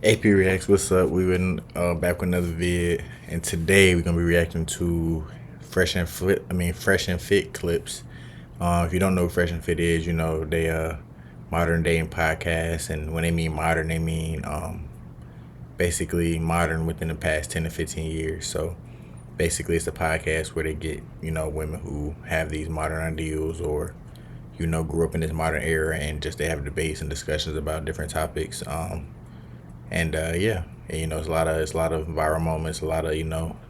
AP Reacts, what's up? We been back with another vid, and today we're gonna be reacting to Fresh and Fit clips. If you don't know what Fresh and Fit is, you know they modern day in podcasts, and when they mean modern, they mean basically modern within the past 10 to 15 years. So basically, it's a podcast where they get women who have these modern ideals or grew up in this modern era, and just they have debates and discussions about different topics. And yeah, and, it's a lot of viral moments, a lot of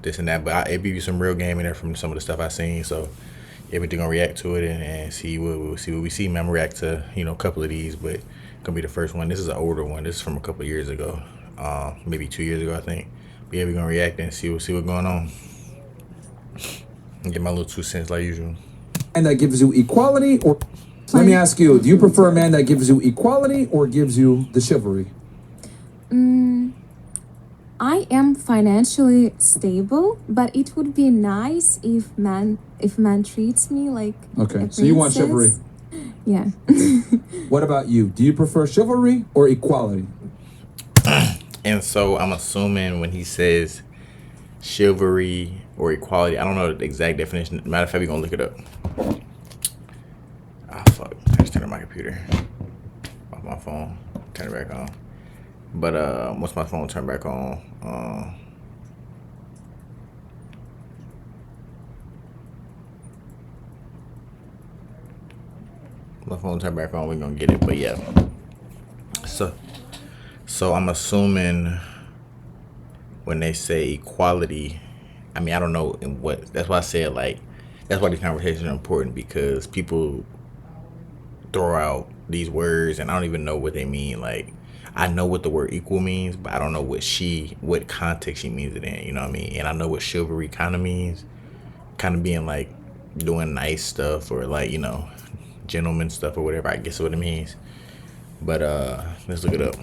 this and that. But it give you some real game in there from some of the stuff I seen. So yeah, we're gonna react to it and see what we see. Man, I'm gonna react to a couple of these, but gonna be the first one. This is an older one. This is from a couple of years ago, maybe 2 years ago, I think. But yeah, we're gonna react and see what's going on. And get my little 2 cents like usual. And that gives you equality, or let me ask you: do you prefer a man that gives you equality or gives you the chivalry? I am financially stable, but it would be nice if man treats me like Okay, a so you want chivalry. princess. Yeah. What about you? Do you prefer chivalry or equality? And so I'm assuming when he says chivalry or equality, I don't know the exact definition. Matter of fact, we're gonna look it up. Ah, fuck. I just turned on my computer off my phone. Turn it back on. But once my phone turned back on, we're gonna get it. But yeah, so I'm assuming when they say equality, I mean I don't know in what. That's why I said like that's why these conversations are important, because people throw out these words and I don't even know what they mean. Like I know what the word equal means, but I don't know what context she means it in. You know what I mean? And I know what chivalry kind of means, kind of being like doing nice stuff or like gentleman stuff or whatever. I guess what it means. But let's look it up.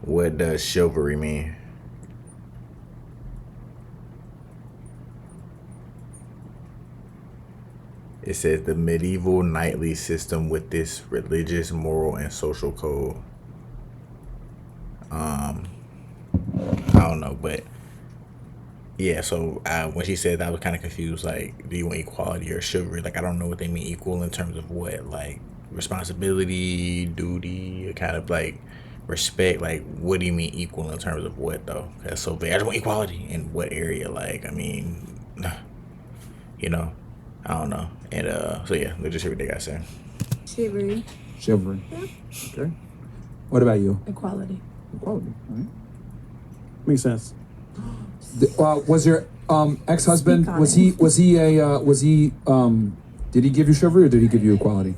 What does chivalry mean? It says the medieval knightly system with this religious, moral, and social code. I don't know, but yeah. So when she said that, I was kind of confused. Like, do you want equality or chivalry? Like, I don't know what they mean equal in terms of what, like responsibility, duty, kind of like respect. Like, what do you mean equal in terms of what though? That's so vague. I just want equality in what area? Like, I mean, you know. I don't know. And so yeah, let's just hear what they got saying. Chivalry. Chivalry. Okay. What about you? Equality. Equality. All right. Makes sense. Was your ex-husband, Speak on was it. he did he give you chivalry or did he give you equality?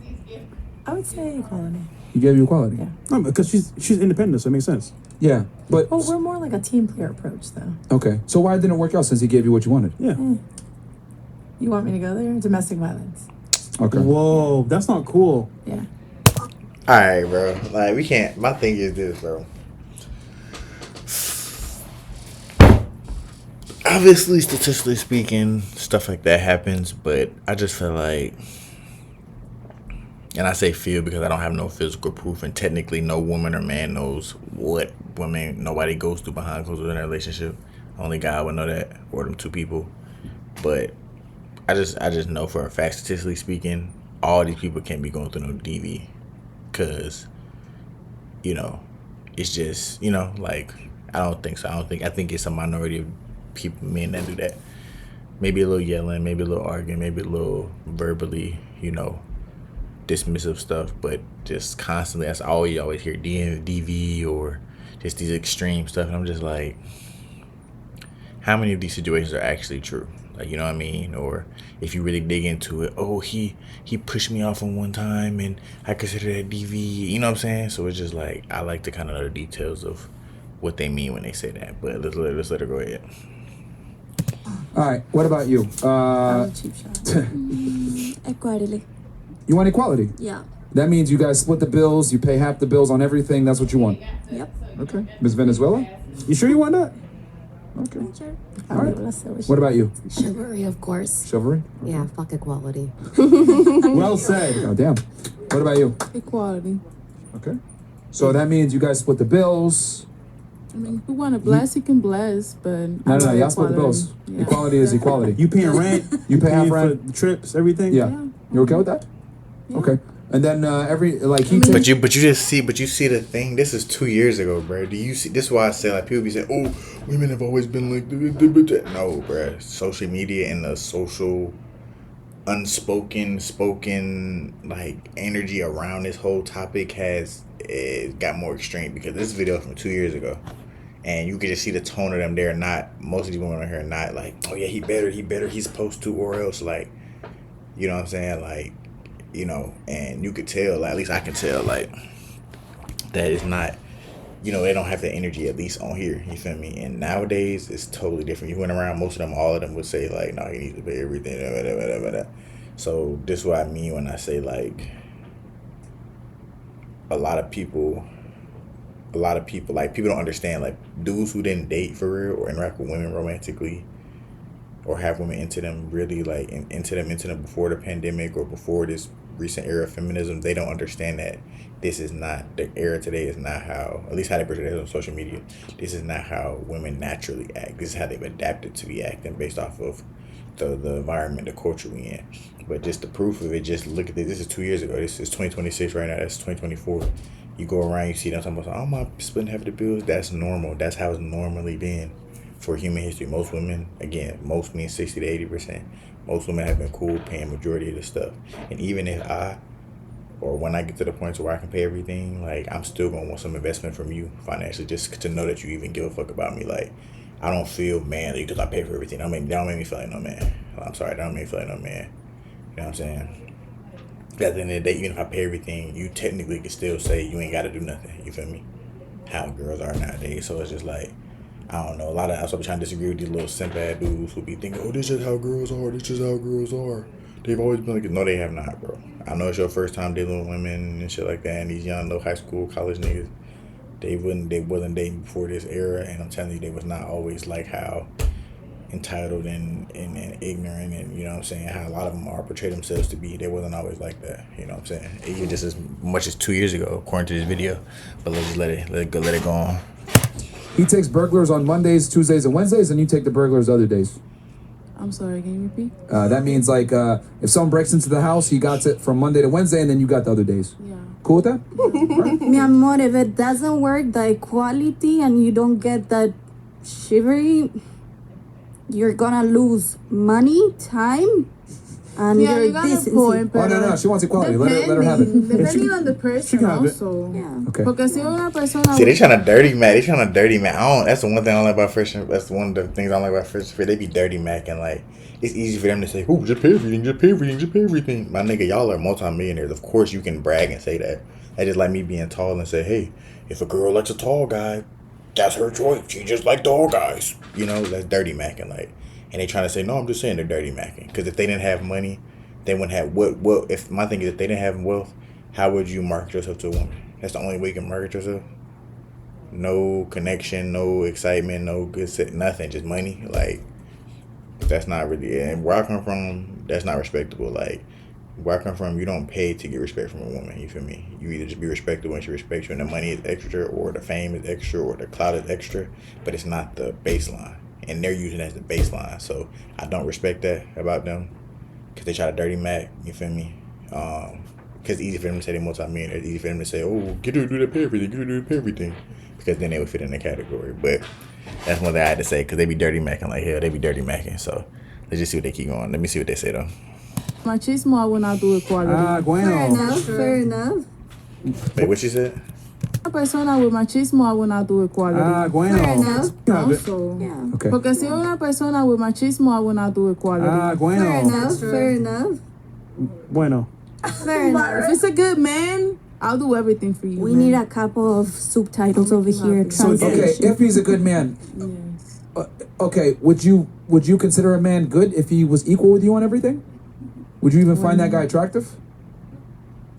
I would say equality. He gave you equality. Yeah. No, because she's independent, so it makes sense. Yeah, but Well, we're more like a team player approach, though. okay. So why didn't it work out since he gave you what you wanted? Yeah. You want me to go there? Domestic violence. Okay. Whoa, that's not cool. Yeah. All right, bro. Like we can't. My thing is this, bro. Obviously, statistically speaking, stuff like that happens, but I just feel like, and I say feel because I don't have no physical proof, and technically, no woman or man knows what nobody goes through behind closed doors in a relationship. Only God would know that, or them two people. But I just know for a fact, statistically speaking, all these people can't be going through no DV, cause it's just like I don't think so. I think it's a minority of people, men that do that. Maybe a little yelling, maybe a little arguing, maybe a little verbally, dismissive stuff, but just constantly. That's all you always hear, DV or just these extreme stuff, and I'm just like, how many of these situations are actually true? Like, you know what I mean? Or if you really dig into it, oh, he pushed me off on one time and I consider that DV. You know what I'm saying? So it's just like I like to kind of know the details of what they mean when they say that. But let's let her go ahead. All right. What about you? I'm a cheap shot. Equality. You want equality? Yeah. That means you guys split the bills. You pay half the bills on everything. That's what you want. Yep. Okay. Miss Venezuela. You sure you want that? Okay. Sure. All right. What about you? Chivalry, of course. Chivalry? Yeah, fuck equality. Well said. Oh, damn. What about you? Equality. Okay. So that means you guys split the bills. I mean, who want to bless, he can bless, but No. Y'all split the bills. Yeah. Equality is equality. You paying rent? You pay half paying rent? for the trips, everything. Yeah. Yeah. You okay with that? Yeah. Okay. And then he But takes. you just see, but you see the thing. This is 2 years ago, bro. Do you see? This is why I say like people be saying, "Oh, women have always been like." No, bro. Social media and the social, spoken like energy around this whole topic has got more extreme because this video from 2 years ago, and you can just see the tone of them. They're not. Most of these women on here are not like, "Oh yeah, he better, he's supposed to," or else like, you know what I'm saying, like. You know, and you could tell, like, at least I can tell, like, that it's not, you know, they don't have the energy, at least on here, you feel me? And nowadays, it's totally different. You went around, most of them, all of them would say, like, no, you need to pay everything, blah. So, this is what I mean when I say, like, a lot of people, like, people don't understand, like, dudes who didn't date for real or interact with women romantically, or have women into them really like into them before the pandemic or before this recent era of feminism, they don't understand that this is not the era today. Is not how, at least how they portray it on social media. This is not how women naturally act. This is how they've adapted to be acting based off of the environment, the culture we in. But just the proof of it, just look at this. This is 2 years ago. This is 2026 right now. That's 2024. You go around, you see them talking about, "Oh, I'm not splitting half of the bills." That's normal. That's how it's normally been. For human history, most women, again, most means 60 to 80%, most women have been cool paying majority of the stuff. And even if when I get to the point to where I can pay everything, like, I'm still going to want some investment from you financially, just to know that you even give a fuck about me. Like, I don't feel manly because I pay for everything. That don't make me feel like no man. I'm sorry, that don't make me feel like no man. You know what I'm saying? At the end of the day, even if I pay everything, you technically can still say you ain't got to do nothing. You feel me? How girls are nowadays. So it's just like, I don't know. A lot of us will be trying to disagree with these little simp ass dudes who be thinking, "Oh, this is how girls are. This is how girls are." They've always been like, no, they have not, bro. I know it's your first time dealing with women and shit like that, and these young, little high school, college niggas, they wasn't dating before this era, and I'm telling you, they was not always like how entitled and ignorant, and you know what I'm saying, how a lot of them are portray themselves to be. They wasn't always like that, you know what I'm saying. Even just as much as 2 years ago, according to this video. But let's just let it go on. He takes burglars on Mondays, Tuesdays, and Wednesdays, and you take the burglars other days. I'm sorry, can you repeat? That means like if someone breaks into the house, he got it from Monday to Wednesday, and then you got the other days. Yeah. Cool with that? Mi amor, if it doesn't work, the equality, and you don't get that chivalry, you're gonna lose money, time, and Yeah, your you got a decency. point, Oh, no, she wants equality. Let her have it. Depending on the person can have it. also. Yeah. Okay. Porque si una persona... See, they trying to dirty Mac. That's the one thing I don't like about Fresh. That's one of the things I don't like about Fresh. They be dirty Mac, and like, it's easy for them to say, "Oh, just pay everything, just pay everything, just pay everything." My nigga, y'all are multimillionaires. Of course, you can brag and say that. That's just like me being tall and say, "Hey, if a girl likes a tall guy, that's her choice. She just like tall guys." You know, that's dirty Macking. Like, and they trying to say, "No, I'm just saying they're dirty Macking." Because if they didn't have money, they wouldn't have what? If my thing is, if they didn't have wealth, how would you market yourself to a woman? That's the only way you can market yourself. No connection, no excitement, no good set, nothing, just money. Like, that's not really, and where I come from, that's not respectable. Like, where I come from, you don't pay to get respect from a woman, you feel me? You either just be respected when she respects you and the money is extra, or the fame is extra, or the clout is extra, but it's not the baseline. And they're using it as the baseline. So I don't respect that about them, because they try to dirty Mac, you feel me? Because it's easy for them to say they're multi-millionaire. It's easy for them to say, "Oh, get her to do that, pay everything, get her to do that, pay everything." Because then they would fit in the category. But that's one thing I had to say, because they be dirty Macking like hell. They be dirty Macking. So let's just see what they keep going. Let me see what they say, though. Machismo, I will not do equality. Fair Bueno. enough, fair enough. Wait, what she said? Una persona with machismo, I will not do equality. Bueno. Fair enough. Have it. Also. Yeah. Okay. Porque si una persona with machismo, I will not do equality. Fair Bueno. enough, fair enough. Bueno. Fair enough. If it's a good man, I'll do everything for you. We man. need a couple of subtitles over here. Okay, Translation. if he's a good man, Yes. okay, would you consider a man good if he was equal with you on everything? Would you even find that guy attractive?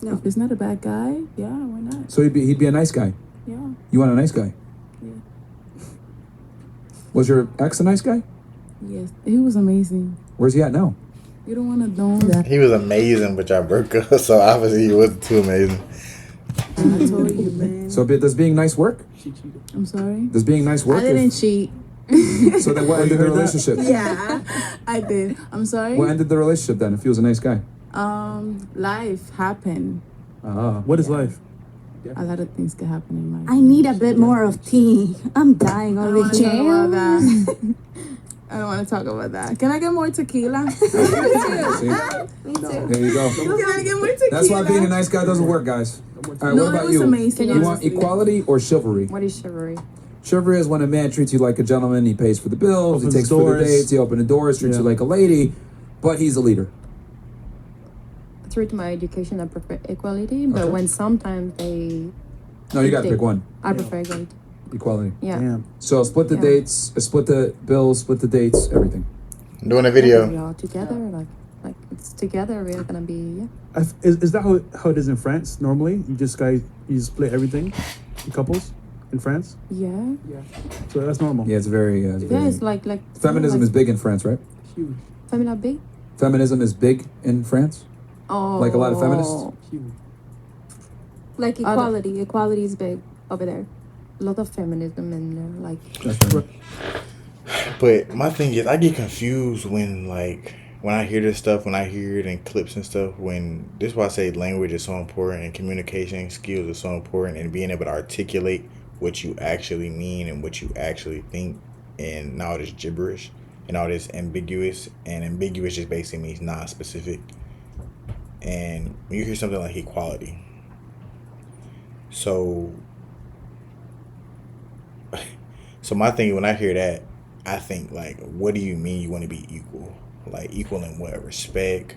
No. If it's not a bad guy, yeah, why not? So he'd be a nice guy. Yeah. You want a nice guy? Was your ex a nice guy? Yes, he was amazing. Where's he at now? You don't want to know that. He was amazing, but y'all broke up, so obviously he wasn't too amazing. I told you, man. So does being nice work? I'm sorry. Does being nice work? I didn't cheat. So then what ended the relationship? Yeah, I did. I'm sorry. What ended the relationship then if he was a nice guy? Life happened. What is life? A lot of things could happen in life. I need a bit more of tea. I'm dying I don't want over to talk here. about that. I don't want to talk about that. Can I get more tequila? See? There you go. Can I get more tequila? That's why being a nice guy doesn't work, guys. All right, No, what it about was you? amazing, You want honestly. equality or chivalry? What is chivalry? Chivalry is when a man treats you like a gentleman. He pays for the bills. Opens he takes for the doors. dates. He opens the doors. Treats you Yeah. like a lady, but he's a leader. Through to my education, I prefer equality, but Okay. when sometimes they, No, you gotta pick one. I prefer equality. Equality. Yeah. Damn. So split the Yeah. dates, split the bills, split the dates, everything. Doing a We video. all together, like it's together. We're gonna be Is that how it is in France normally? You split everything in couples in France? yeah. So that's normal. Yeah, it's very. Yeah, it's like Feminism like, is big in France, right? Huge. Femina big. Feminism is big in France. Oh, Like a lot of feminists? Huge. Like equality. Equality is big over there. A lot of feminism in there, like That's right. But my thing is, I get confused when I hear this stuff, when I hear it in clips and stuff. When this is why I say language is so important and communication skills are so important, and being able to articulate what you actually mean and what you actually think, and not all this gibberish and all this ambiguous. And ambiguous just basically means non-specific. And when you hear something like equality, so my thing when I hear that, I think like, what do you mean you want to be equal? Like equal in what? Respect?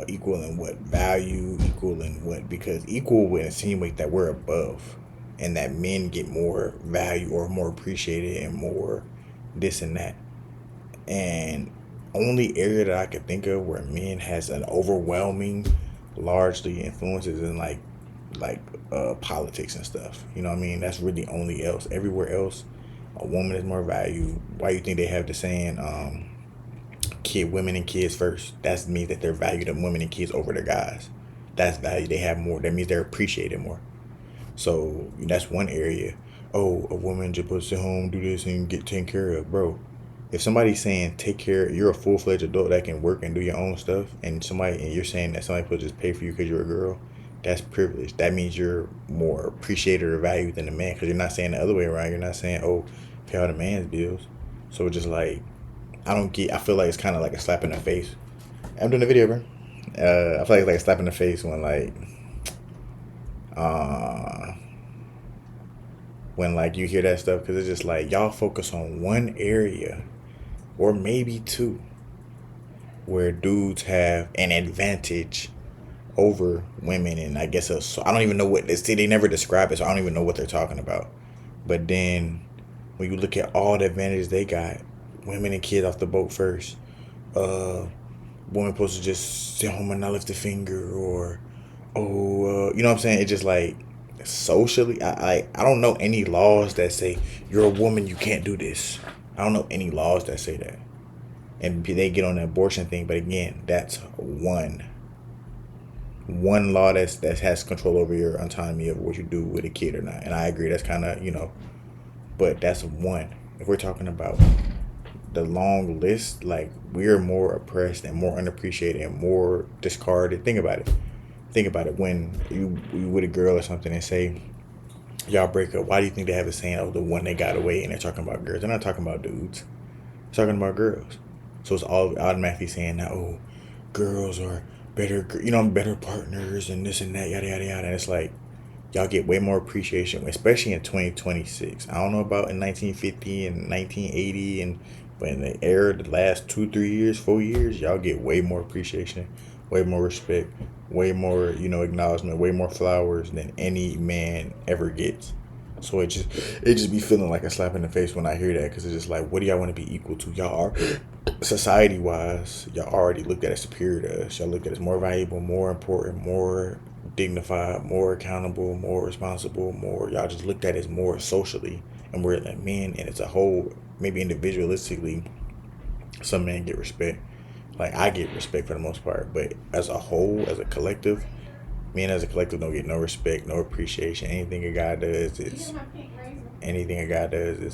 Equal in what? Value? Equal in what? Because equal would insinuate that we're above, and that men get more value or more appreciated and more this and that. And only area that I could think of where men has an overwhelming, largely influences in like politics and stuff. You know what I mean? That's really only else. Everywhere else, a woman is more valued. Why you think they have the saying, women and kids first? That means that they're valued of women and kids over the guys. That's value. They have more. That means they're appreciated more. So that's one area. Oh, a woman just puts at home, do this and get taken care of, bro. If somebody's saying take care, you're a full-fledged adult that can work and do your own stuff, and you're saying that somebody could just pay for you because you're a girl, that's privilege. That means you're more appreciated or valued than a man, because you're not saying the other way around. You're not saying, oh, pay all the man's bills. So just like, I feel like it's kind of like a slap in the face. I'm doing a video, bro. I feel like it's like a slap in the face when you hear that stuff, because it's just like, y'all focus on one area or maybe two where dudes have an advantage over women. And I guess I don't even know what they never describe it, so I don't even know what they're talking about. But then when you look at all the advantages they got, women and kids off the boat first, woman supposed to just sit home and not lift a finger, or you know what I'm saying? It's just like, socially, I don't know any laws that say you're a woman, you can't do this. I don't know any laws that say that. And they get on the abortion thing, but again, that's one law that has control over your autonomy of what you do with a kid or not. And I agree, that's kind of, but that's one. If we're talking about the long list, like, we're more oppressed and more unappreciated and more discarded. Think about it. When you with a girl or something and say y'all break up, why do you think they have a saying, oh, the one that got away? And they're talking about girls. They're not talking about dudes. They're talking about girls. So it's all automatically saying that, oh, girls are better, better partners and this and that, yada, yada, yada. And it's like, y'all get way more appreciation, especially in 2026. I don't know about in 1950 and 1980, but in the era, the last 2, 3 years, 4 years, y'all get way more appreciation, way more respect, way more, acknowledgement, way more flowers than any man ever gets. So it just be feeling like a slap in the face when I hear that, because it's just like, what do y'all want to be equal to? Y'all are, society-wise, y'all already looked at as superior to us. Y'all looked at as more valuable, more important, more dignified, more accountable, more responsible, y'all just looked at as more socially and we're like men, and it's a whole, maybe individualistically, some men get respect. Like, I get respect for the most part, but as a whole, as a collective, men as a collective don't get no respect, no appreciation. Anything a guy does is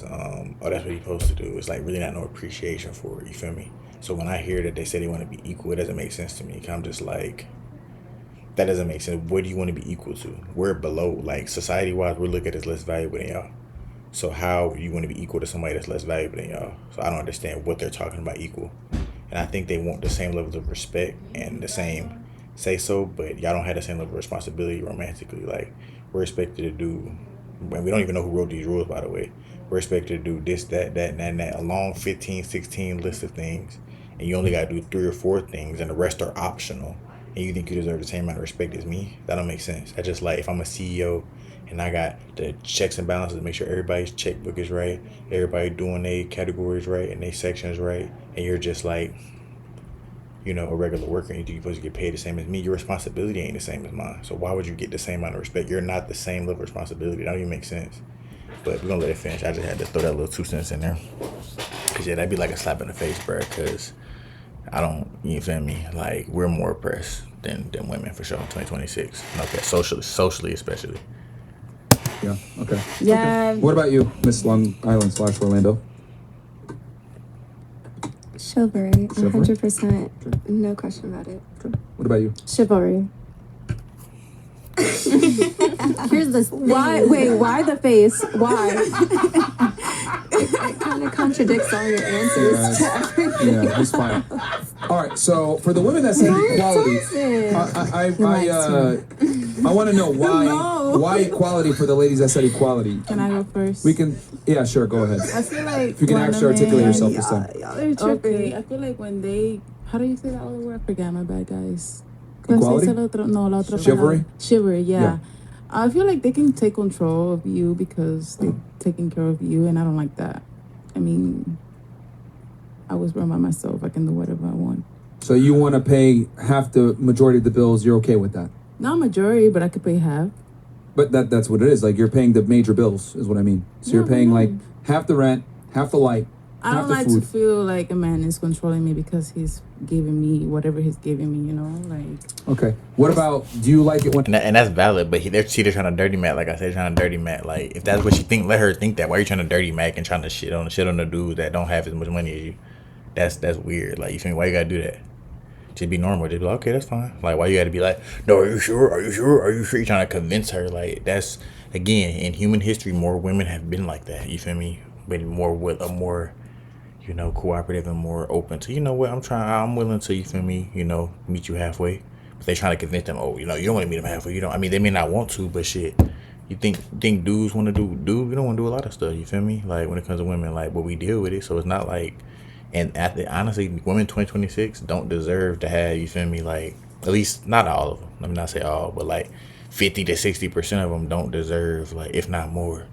oh, that's what he's supposed to do. It's like really not no appreciation for it. You feel me? So when I hear that they say they want to be equal, it doesn't make sense to me. 'Cause I'm just like, that doesn't make sense. What do you want to be equal to? We're below, like society wise, we're looked at as less valuable than y'all. So how you want to be equal to somebody that's less valuable than y'all? So I don't understand what they're talking about equal. And I think they want the same level of respect and the same say so, but y'all don't have the same level of responsibility romantically. Like, we're expected to do, and we don't even know who wrote these rules, by the way. We're expected to do this, that, and that, a long 15, 16 list of things. And you only got to do 3 or 4 things, and the rest are optional. And you think you deserve the same amount of respect as me? That don't make sense. I just, like, if I'm a CEO and I got the checks and balances to make sure everybody's checkbook is right, everybody doing their categories right and their sections right, and you're just like, you know, a regular worker, and you think you're supposed to get paid the same as me, your responsibility ain't the same as mine. So why would you get the same amount of respect? You're not the same level of responsibility. That don't even make sense. But we're gonna let it finish. I just had to throw that little 2 cents in there. Cause yeah, that'd be like a slap in the face, bro. Cause I don't, you feel me? Like, we're more oppressed than women for sure in 2026. Okay, socially especially. Yeah. Okay. Yeah. What about you, Miss Long Island / Orlando? Chivalry, Chivalry? 100%. No question about it. What about you? Chivalry. Here's the Why? Wait. Why the face? Why? It kind of contradicts all your answers to everything. Yeah, that's fine. All right, so for the women that said equality, I want to know why equality for the ladies that said equality. Can I go first? We can, yeah, sure, go ahead. I feel like If you can when actually a articulate man- yourself this time. Okay, I feel like when they, how do you say that other word? I forgot, my bad, guys. Equality? La otra Chivalry? palabra. Chivalry, yeah. Yeah. I feel like they can take control of you because they're taking care of you, and I don't like that. I mean, I was born by myself. I can do whatever I want. So you want to pay half the majority of the bills, you're okay with that? Not majority, but I could pay half. But that's what it is, like you're paying the major bills is what I mean. So you're No, paying no. like half the rent, half the light, I half don't the like food. to feel like a man is controlling me because he's giving me whatever he's giving me, you know? Like, Okay. What about, do you like it when And that's valid, but they're trying to dirty Mac. Like I said, trying to dirty Mac. Like, if that's what she think, let her think that. Why are you trying to dirty Mac and trying to shit on the dudes that don't have as much money as you? That's weird. Like, you think, why you gotta do that? Just be normal. Just be like, okay, that's fine. Like, why you gotta be like, no, are you sure? Are you sure? Are you sure? You're trying to convince her. Like, that's, again, in human history, more women have been like that. You feel me? Been more with a more, you know, cooperative and more open to, you know what, I'm willing to, you feel me, you know, meet you halfway. But they trying to convince them, oh, you know, you don't want to meet them halfway. You don't, I mean, they may not want to, but shit, you think dudes want to do, we don't want to do a lot of stuff, you feel me? Like, when it comes to women, like, but we deal with it, so it's not like, and honestly, women 2026 don't deserve to have, you feel me, like, at least, not all of them, let me not say all, but like, 50 to 60% of them don't deserve, like, if not more,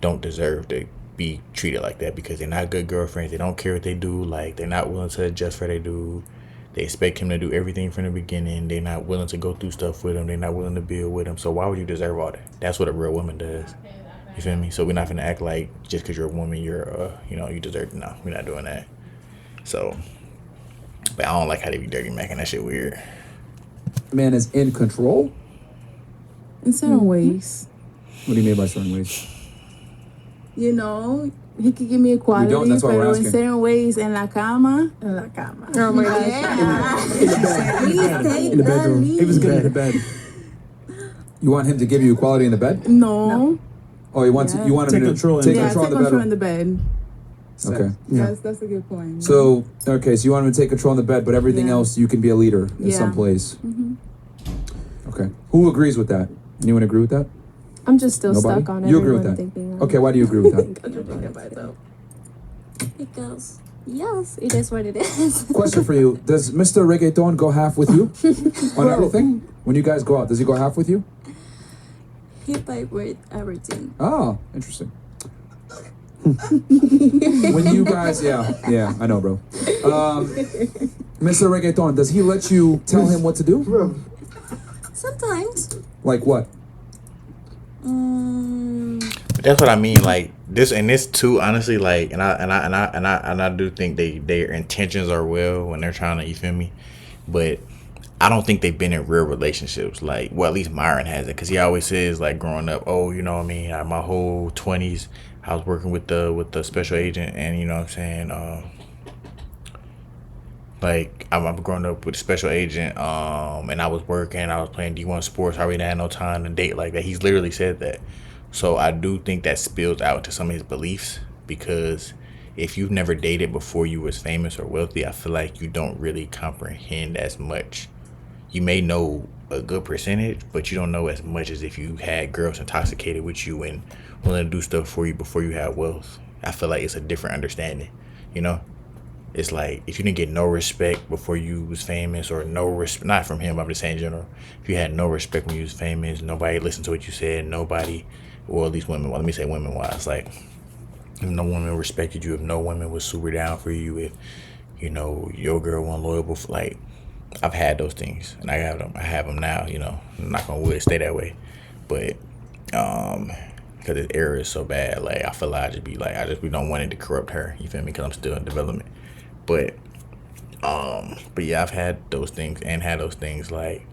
don't deserve to be treated like that because they're not good girlfriends. They don't care what they do. Like, they're not willing to adjust for their dude. They expect him to do everything from the beginning. They're not willing to go through stuff with him. They're not willing to build with him. So why would you deserve all that? That's what a real woman does. You feel me? So we're not gonna act like just because you're a woman, you're you know, you deserve. No, we're not doing that. So, but I don't like how they be dirty macking. That shit weird. man is in control? in certain ways, What do you mean by certain ways? you know, he could give me equality, don't, that's why we're but in asking. certain ways, en la cama. Oh my gosh. Please take In the bedroom. lead. He was good in the bed. You want him to give you equality in the bed? No. Oh, you want Yeah. you want him Take to control in take the Yeah, control take in the control bedroom? in the bed. Okay. Yeah. That's a good point. So okay, so you want him to take control in the bed, but everything Yeah. else you can be a leader in Yeah. some place. Okay. Who agrees with that? Anyone agree with that? I'm just still Nobody? stuck on You agree with everyone that? thinking. Okay, why do you agree with that? Because yes, it is what it is. Question for you: does Mr. Reggaeton go half with you on everything? When you guys go out, does he go half with you? He paid with everything. Oh, interesting. When you guys, yeah, I know, bro. Mr. Reggaeton, does he let you tell him what to do? Sometimes. Like what? But that's what I mean. Like, this too, honestly, like, and I do think their intentions are well when they're trying to, you feel me, but I don't think they've been in real relationships. Like, well, at least Myron hasn't, because he always says, like, growing up, oh, you know what I mean, my whole 20s, I was working with the special agent, and you know what I'm saying, like, I'm growing up with a special agent, and I was working, I was playing D1 sports, I really had no time to date like that. He's literally said that. So I do think that spills out to some of his beliefs, because if you've never dated before you was famous or wealthy, I feel like you don't really comprehend as much. You may know a good percentage, but you don't know as much as if you had girls intoxicated with you and willing to do stuff for you before you had wealth. I feel like it's a different understanding, you know? It's like, if you didn't get no respect before you was famous, or no respect, not from him, I'm just saying in general, if you had no respect when you was famous, nobody listened to what you said, nobody, or at least women, well, let me say women wise, like, if no woman respected you, if no woman was super down for you, if, you know, your girl wasn't loyal before, like, I've had those things, and I have them now, you know, I'm not gonna would stay that way, but, because this era is so bad, like, I feel like we don't want it to corrupt her, you feel me, because I'm still in development. But yeah, I've had those things, and had those things like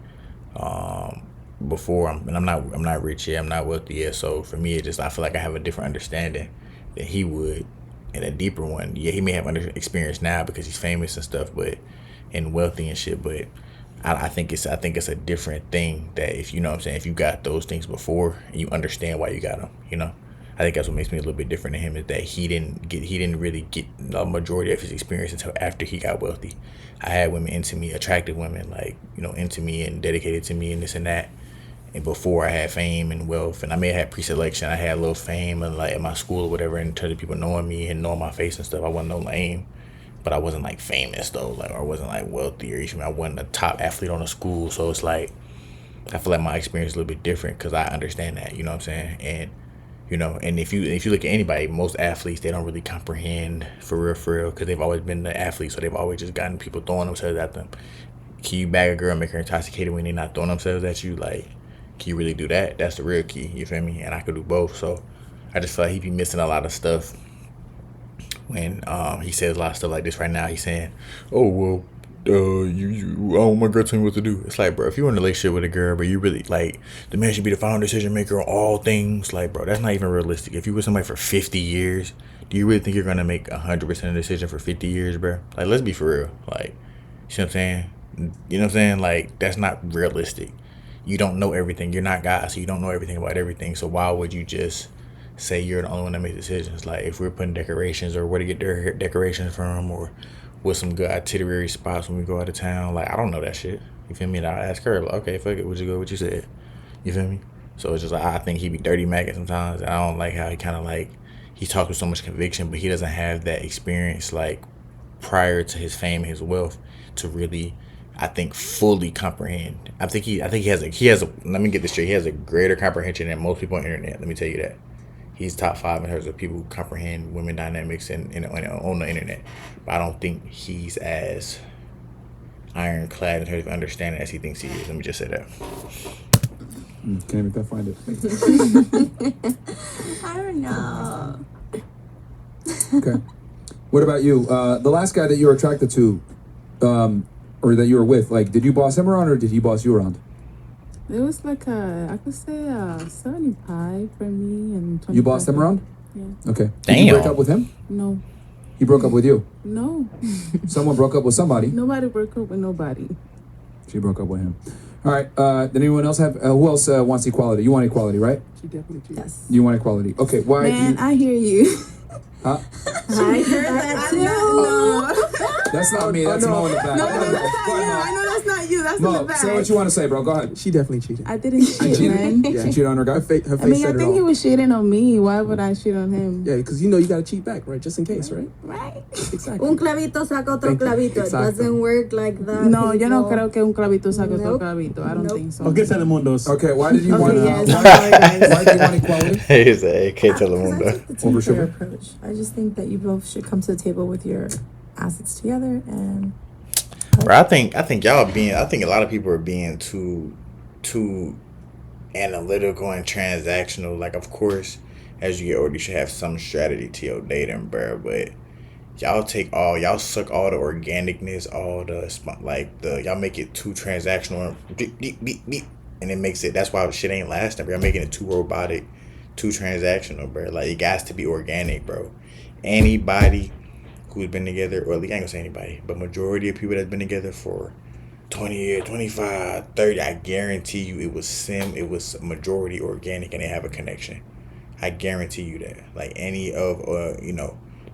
before. I'm not rich yet. I'm not wealthy yet. So for me, I feel like I have a different understanding than he would, and a deeper one. Yeah, he may have experience now because he's famous and stuff, but and wealthy and shit. But I think it's a different thing, that if you know what I'm saying, if you got those things before and you understand why you got them, you know. I think that's what makes me a little bit different than him, is that he didn't really get the majority of his experience until after he got wealthy. I had women into me, attractive women, like, you know, into me and dedicated to me and this and that. And before I had fame and wealth, and I may have had pre-selection, I had a little fame and like at my school or whatever, in terms of people knowing me and knowing my face and stuff. I wasn't no lame, but I wasn't like famous though, like, or I wasn't like wealthy, or even I wasn't a top athlete on the school. So it's like, I feel like my experience is a little bit different because I understand that, you know what I'm saying? And you know, and if you look at anybody, most athletes, they don't really comprehend for real, because they've always been the athletes, so they've always just gotten people throwing themselves at them. Can you bag a girl and make her intoxicated when they're not throwing themselves at you? Like, can you really do that? That's the real key, you feel me? And I could do both, so I just feel like he be missing a lot of stuff when he says a lot of stuff like this right now. He's saying, oh, well, I want my girl to tell me what to do. It's like, bro, if you're in a relationship with a girl, but you really, like, the man should be the final decision maker on all things, like, bro, that's not even realistic. If you with somebody for 50 years, do you really think you're going to make 100% of the decision for 50 years, bro? Like, let's be for real. Like, you know what I'm saying? You know what I'm saying? Like, that's not realistic. You don't know everything. You're not God, so you don't know everything about everything. So why would you just say you're the only one that makes decisions? Like, if we're putting decorations, or where to get their decorations from, or with some good itinerary spots when we go out of town, like, I don't know that shit, you feel me? And I ask her, like, okay, fuck it, would you go what you said, you feel me? So it's just like, I think he be dirty macking sometimes, and I don't like how he kind of like, he talks with so much conviction, but he doesn't have that experience, like, prior to his fame and his wealth, to really, I think, fully comprehend. I think he has a let me get this straight, he has a greater comprehension than most people on the internet, let me tell you that. He's top 5 in terms of people who comprehend women dynamics on the internet. But I don't think he's as ironclad in terms of understanding as he thinks he is. Let me just say that. Can't make that find it. I don't know. Okay. What about you? The last guy that you were attracted to, or that you were with, like, did you boss him around, or did he boss you around? It was like I could say 75 for me and 25. You bossed him around? Yeah. Okay. Did Damn. you break up with him? No. He broke up with you? No. Someone broke up with somebody. Nobody broke up with nobody. She broke up with him. All right. Did anyone else have? Who else wants equality? You want equality, right? She definitely cheated. Yes. You want equality. Okay. Why? Man, I hear you. Huh? I heard that too. That's not me. That's Mo in the back. No, that's not you. I know that's not you. That's in the Mo, back. say what you want to say, bro. Go ahead. She definitely cheated. I didn't cheat, man. She cheated on her guy. Her face I mean, I said it think he all. was cheating on me. Why would I cheat on him? Yeah, because you know you got to cheat back, right? Just in case, right? Right. Exactly. Un clavito saca otro Thank you. clavito. It Exactly. doesn't work like that. No, yo no people. creo que un clavito saque otro Nope. clavito. I don't Nope. think so. Okay, Telemundos. Okay. Why did you Okay, want? yes, Why, I'm sorry, guys. why do you want equality? He's a AK Because I Telemundo. take the Over team sugar? approach. I just think that you both should come to the table with your assets together and Bro, I think a lot of people are being too analytical and transactional. Like, of course, as you get older, you should have some strategy to your dating, bro. But y'all suck all the organicness, all the y'all make it too transactional, beep, beep, beep, beep, and it makes it. That's why shit ain't lasting, bro. Y'all making it too robotic, too transactional, bro. Like, it has to be organic, bro. Anybody who's been together, or at least I ain't gonna say anybody, but majority of people that's been together for 20 years, 25, 30, I guarantee you it was majority organic and they have a connection. I guarantee you that. Like, any of,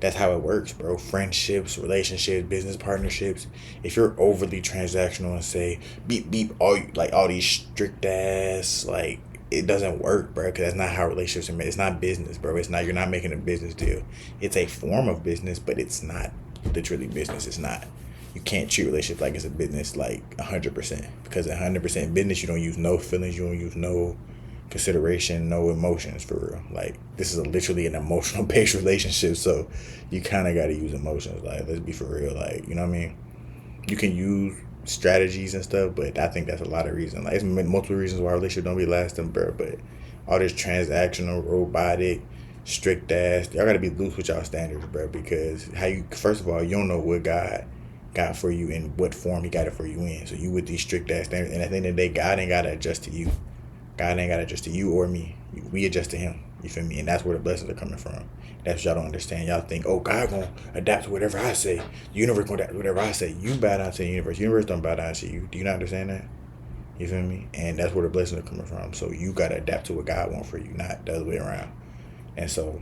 that's how it works, bro. Friendships, relationships, business partnerships. If you're overly transactional and say, beep, beep, all these strict ass, like, it doesn't work, bro, because that's not how relationships are made. It's not business, bro. You're not making a business deal. It's a form of business, but it's not literally business. It's not. You can't treat relationships like it's a business, like 100%, because 100% business, you don't use no feelings, you don't use no consideration, no emotions, for real. Like, this is literally an emotional based relationship, so you kind of got to use emotions. Like, let's be for real. Like, you know what I mean? You can use strategies and stuff, but I think that's a lot of reasons. Like, it's multiple reasons why relationships don't be lasting, bro. But all this transactional, robotic, strict ass, y'all gotta be loose with y'all standards, bro. Because first of all, you don't know what God got for you and what form He got it for you in. So you with these strict ass standards, and at the end of the day, God ain't gotta adjust to you. God ain't gotta adjust to you or me. We adjust to Him. You feel me? And that's where the blessings are coming from. That's what y'all don't understand. Y'all think, oh, God gonna adapt to whatever I say. The universe gonna adapt to whatever I say. You bow down to the universe. The universe don't bow down to you. Do you not understand that? You feel me? And that's where the blessings are coming from. So you gotta adapt to what God wants for you, not the other way around. And so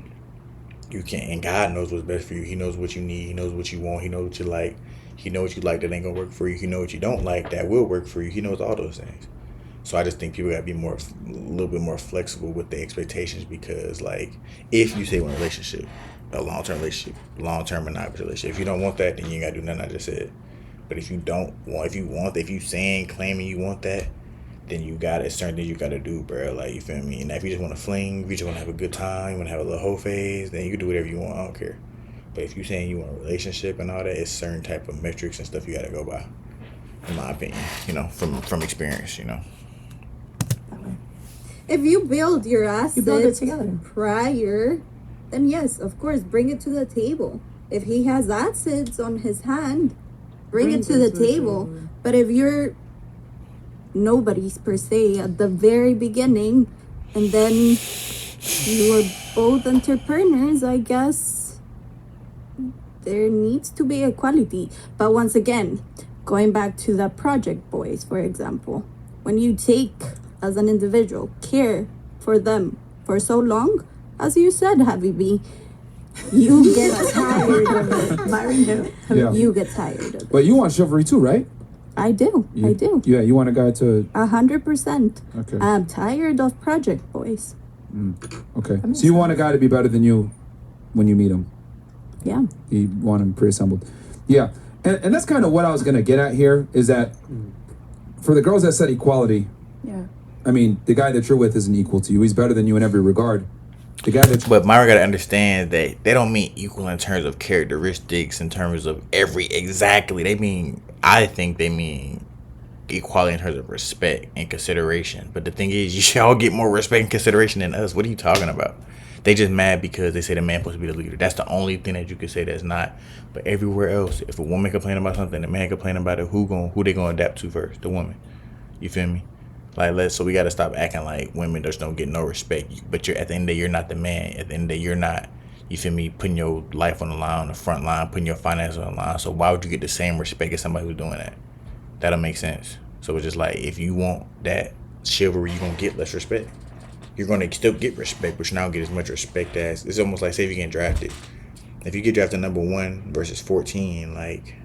you can, and God knows what's best for you. He knows what you need. He knows what you want. He knows what you like. He knows what you like that ain't gonna work for you. He knows what you don't like that will work for you. He knows all those things. So I just think people gotta be a little bit more flexible with their expectations, because, like, if you say one relationship, a long-term relationship, long-term monogamous relationship, if you don't want that, then you ain't gotta do nothing I just said. But if you saying, claiming you want that, then you got certain things you gotta do, bro. Like, you feel me? And if you just want to fling, if you just want to have a good time, you want to have a little whole phase, then you can do whatever you want. I don't care. But if you saying you want a relationship and all that, it's certain type of metrics and stuff you gotta go by, in my opinion. From experience. If you build your You build it assets together. prior, then yes, of course, bring it to the table. If he has assets on his hand, bring it to the table. But if you're nobody's per se at the very beginning, and then you are both entrepreneurs, I guess there needs to be equality. But once again, going back to the project boys, for example, when you take, as an individual, care for them for so long, as you said, Habibi, you get tired of it. Myron knew. Yeah. You get tired of it. But you want chivalry too, right? I do. I do. Yeah, you want a guy to. 100%. Okay. I'm tired of project boys. Okay. So you want a guy to be better than you when you meet him. Yeah. You want him pre-assembled. Yeah. And that's kind of what I was gonna get at here, is that for the girls that said equality, Yeah. I mean, the guy that you're with isn't equal to you. He's better than you in every regard. The guy that But Myra gotta understand that they don't mean equal in terms of characteristics, in terms of exactly. I think they mean equality in terms of respect and consideration. But the thing is, y'all get more respect and consideration than us. What are you talking about? They just mad because they say the man supposed to be the leader. That's the only thing that you could say that's not. But everywhere else, if a woman complain about something, the man complain about it, who they gonna adapt to first? The woman. You feel me? So we got to stop acting like women just don't get no respect. But at the end of the day, you're not the man. At the end of the day, you're not, you feel me, putting your life on the line, on the front line, putting your finances on the line. So why would you get the same respect as somebody who's doing that? That don't make sense. So it's just like, if you want that chivalry, you're going to get less respect. You're going to still get respect, but you're not going to get as much respect as, it's almost like, say if you get drafted. If you get drafted number 1 versus 14, like,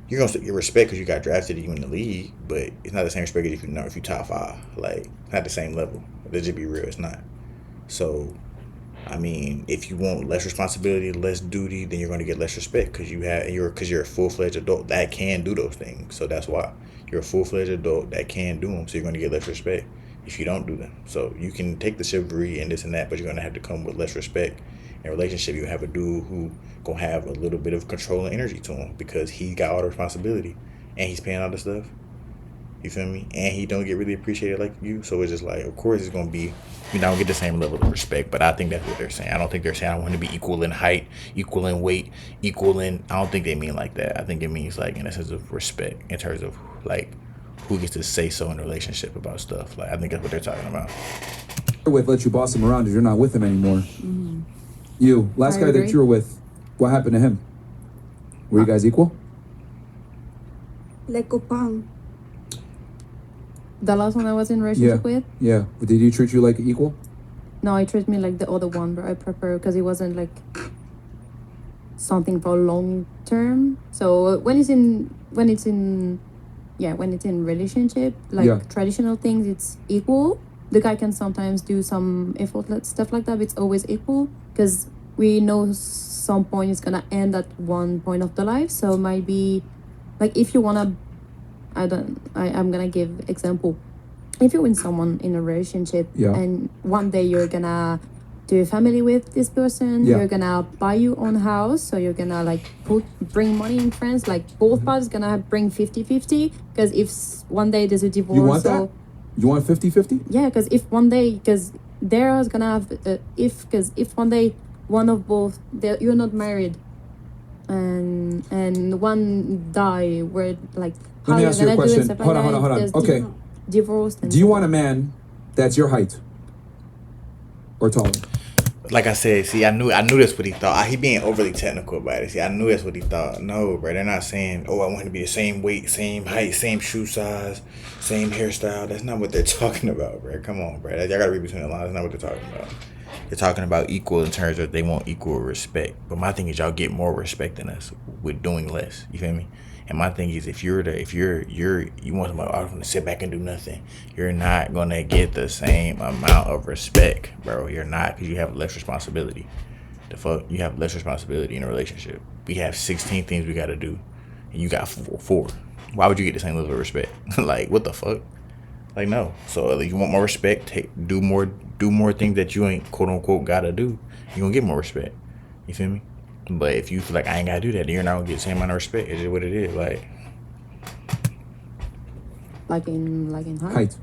you're gonna still get respect because you got drafted and you in the league, but it's not the same respect as if you top 5. Like, not the same level. Let's just be real, it's not. So, I mean, if you want less responsibility, less duty, then you're gonna get less respect because you're a full-fledged adult that can do those things. So that's why you're a full-fledged adult that can do them. So you're gonna get less respect if you don't do them. So you can take the chivalry and this and that, but you're gonna have to come with less respect. In a relationship, you have a dude who gonna have a little bit of control and energy to him because he got all the responsibility and he's paying all the stuff. You feel me? And he don't get really appreciated like you. So it's just like, of course, it's gonna be, you don't get the same level of respect. But I think that's what they're saying. I don't think they're saying I want to be equal in height, equal in weight, equal in. I don't think they mean like that. I think it means like in a sense of respect in terms of like who gets to say so in a relationship about stuff. Like I think that's what they're talking about. With let you boss him around if you're not with him anymore. You, last I guy that agree. you were with, what happened to him? Were you guys equal? Le copain. The last one I was in a relationship with, Yeah. Did he treat you like equal? no, he treated me like the other one, but I prefer because it wasn't like something for long term. So when it's in relationship, like Yeah. traditional things, it's equal. The guy can sometimes do some effortless stuff like that, but it's always equal because we know some point is gonna end at one point of the life. So it might be like if you wanna, I'm gonna give example. If you're with someone in a relationship Yeah. and one day you're gonna do a family with this person, Yeah. you're gonna buy your own house, so you're gonna like bring money in France, like both Mm-hmm. parties gonna bring 50-50 because if one day there's a divorce, You want so that? You want 50-50? yeah, because if one day, because there's gonna have if one day one of both you're not married and one die, where like how Let me you're ask you a gonna do it, question. stuff like Hold on, that, hold on. there's Okay. divorced. And Do you want a man that's your height? Or taller? Like I said, see, I knew that's what he thought. He being overly technical about it. See, I knew that's what he thought. No, bro, they're not saying, oh, I want him to be the same weight, same height, same shoe size, same hairstyle. That's not what they're talking about, bro. Come on, bro. Y'all gotta read between the lines. That's not what they're talking about. They're talking about equal in terms of they want equal respect. But my thing is, y'all get more respect than us with doing less. You feel me? And my thing is, if you want somebody to sit back and do nothing, you're not gonna get the same amount of respect, bro. You're not, because you have less responsibility. The fuck, you have less responsibility in a relationship. We have 16 things we gotta do, and you got four. Why would you get the same level of respect? Like, what the fuck? Like, no. So if you want more respect, do more things that you ain't quote unquote gotta do. You gonna get more respect. You feel me? But if you feel like I ain't gotta do that, then you're not gonna get the same amount of respect. It's just what it is. like in height, Height.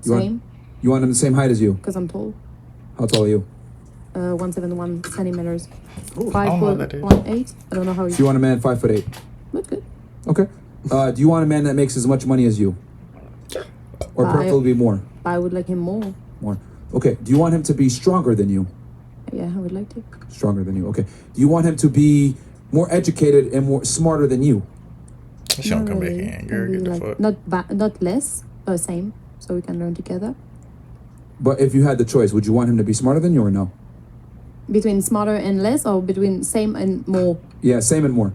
same You want him the same height as you? because I'm tall. How tall are you? 171 centimeters. Ooh, I don't know what that is. 5'1" I don't know how So you want a man 5'8"? That's good. Okay. Do you want a man that makes as much money as you? Or preferably more? I would like him more. More. Okay. Do you want him to be stronger than you? Yeah, I would like to. Stronger than you. Okay. Do you want him to be more educated and more smarter than you? She don't Not come really. back in. Can Girl, be get the like fuck. not less, but same, so we can learn together. But if you had the choice, would you want him to be smarter than you or no? Between smarter and less, or between same and more. Yeah, same and more.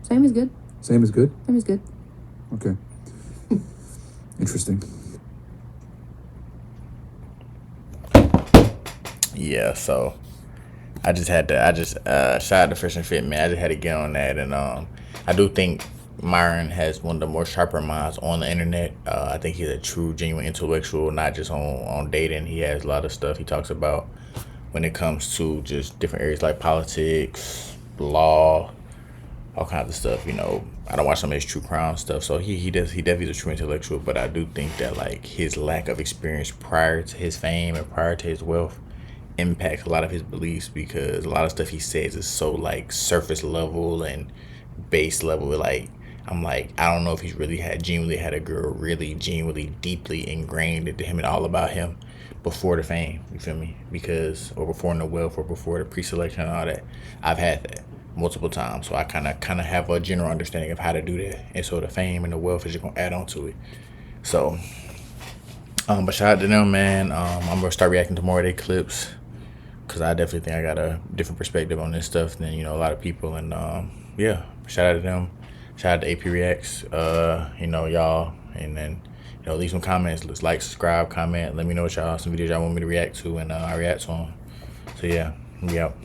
Same is good. Same is good? Same is good. Okay. Interesting. Yeah, so I just shout out to Fresh and Fit, man. I just had to get on that, and I do think Myron has one of the more sharper minds on the internet. I think he's a true, genuine intellectual, not just on dating. He has a lot of stuff he talks about when it comes to just different areas like politics, law, all kinds of stuff. You know, I don't watch some of his true crime stuff, so he definitely is a true intellectual. But I do think that like his lack of experience prior to his fame and prior to his wealth impacts a lot of his beliefs, because a lot of stuff he says is so like surface level and base level. Like, I'm like, I don't know if he's genuinely had a girl really genuinely deeply ingrained into him and all about him before the fame, you feel me? Because, or before the wealth, or before the pre-selection and all that. I've had that multiple times, so I kind of have a general understanding of how to do that, and so the fame and the wealth is just gonna add on to it. So but shout out to them, man. I'm gonna start reacting to more of their clips, because I definitely think I got a different perspective on this stuff than, you know, a lot of people. And yeah, shout out to them. Shout out to AP Reacts, you know, y'all. And then, you know, leave some comments. Let's like, subscribe, comment. Let me know what some videos y'all want me to react to, and I react to them. So yeah, we out.